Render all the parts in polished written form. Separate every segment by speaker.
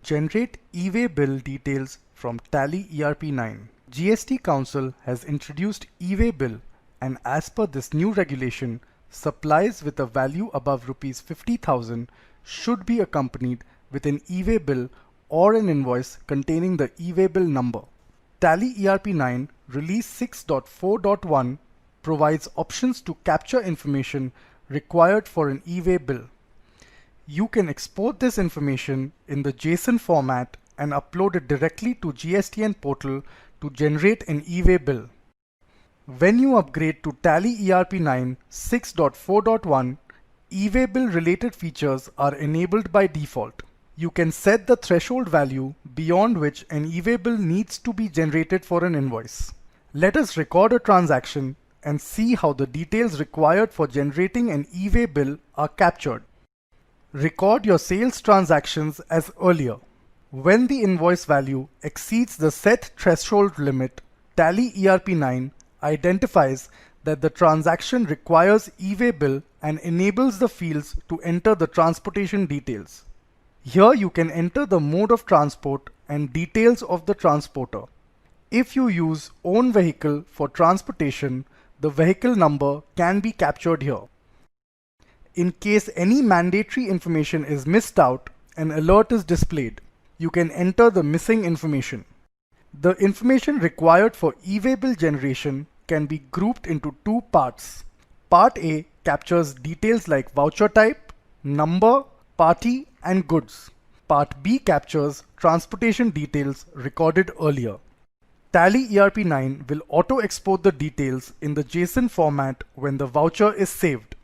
Speaker 1: Generate e-way bill details from Tally ERP9. GST Council has introduced e-way bill, and as per this new regulation, supplies with a value above Rs 50,000 should be accompanied with an e-way bill or an invoice containing the e-way bill number. Tally ERP9 Release 6.4.1 provides options to capture information required for an e-way bill. You can export this information in the JSON format and upload it directly to GSTN portal to generate an e-way bill. When you upgrade to Tally ERP9 6.4.1, e-way bill related features are enabled by default. You can set the threshold value beyond which an e-way bill needs to be generated for an invoice. Let us record a transaction and see how the details required for generating an e-way bill are captured. Record your sales transactions as earlier. When the invoice value exceeds the set threshold limit, Tally ERP9 identifies that the transaction requires e-way bill and enables the fields to enter the transportation details. Here you can enter the mode of transport and details of the transporter. If you use own vehicle for transportation, the vehicle number can be captured here. In case any mandatory information is missed out, an alert is displayed. You can enter the missing information. The information required for e-way bill generation can be grouped into two parts. Part A captures details like voucher type, number, party, and goods. Part B captures transportation details recorded earlier. Tally ERP9 will auto-export the details in the JSON format when the voucher is saved.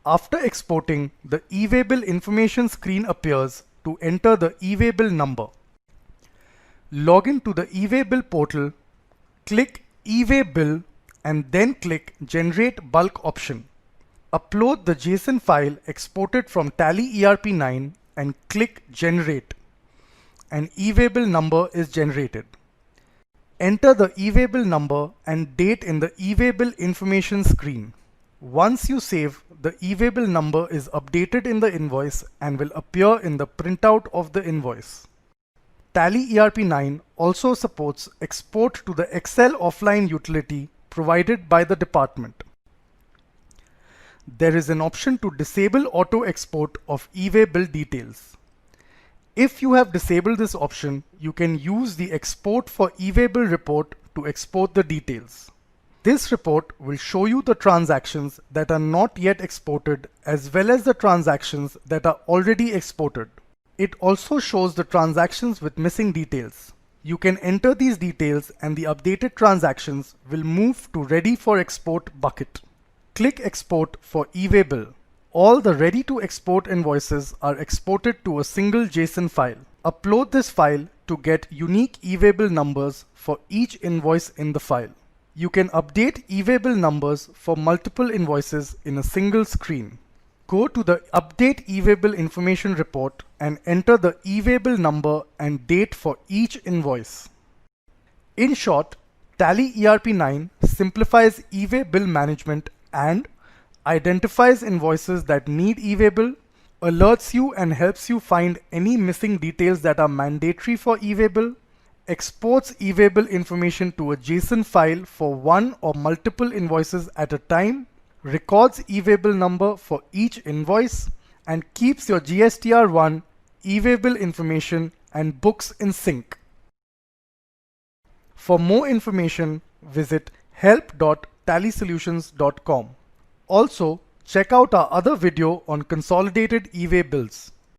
Speaker 1: After exporting, the e-way bill information screen appears to enter the e-way bill number. Log in to the e-way bill portal, click e-way bill and then click Generate Bulk option. Upload the JSON file exported from Tally ERP9 and click Generate. An e-way bill number is generated. Enter the e-way bill number and date in the e-way bill information screen. Once you save, the e-way bill number is updated in the invoice and will appear in the printout of the invoice. Tally ERP9 also supports export to the Excel offline utility provided by the department. There is an option to disable auto export of e-way bill details. If you have disabled this option, you can use the Export for e-way bill report to export the details. This report will show you the transactions that are not yet exported as well as the transactions that are already exported. It also shows the transactions with missing details. You can enter these details and the updated transactions will move to Ready for Export bucket. Click Export for e-way bill. All the ready to export invoices are exported to a single JSON file. Upload this file to get unique e-way bill numbers for each invoice in the file. You can update e-way bill numbers for multiple invoices in a single screen. Go to the Update e-way bill information report and enter the e-way bill number and date for each invoice. In short, Tally ERP9 simplifies e-way bill management and identifies invoices that need e-way bill, alerts you and helps you find any missing details that are mandatory for e-way bill, exports e-way bill information to a JSON file for one or multiple invoices at a time, records e-way bill number for each invoice, and keeps your GSTR1 e-way bill information and books in sync. For more information, visit help.tallysolutions.com. Also, check out our other video on consolidated e-way bills.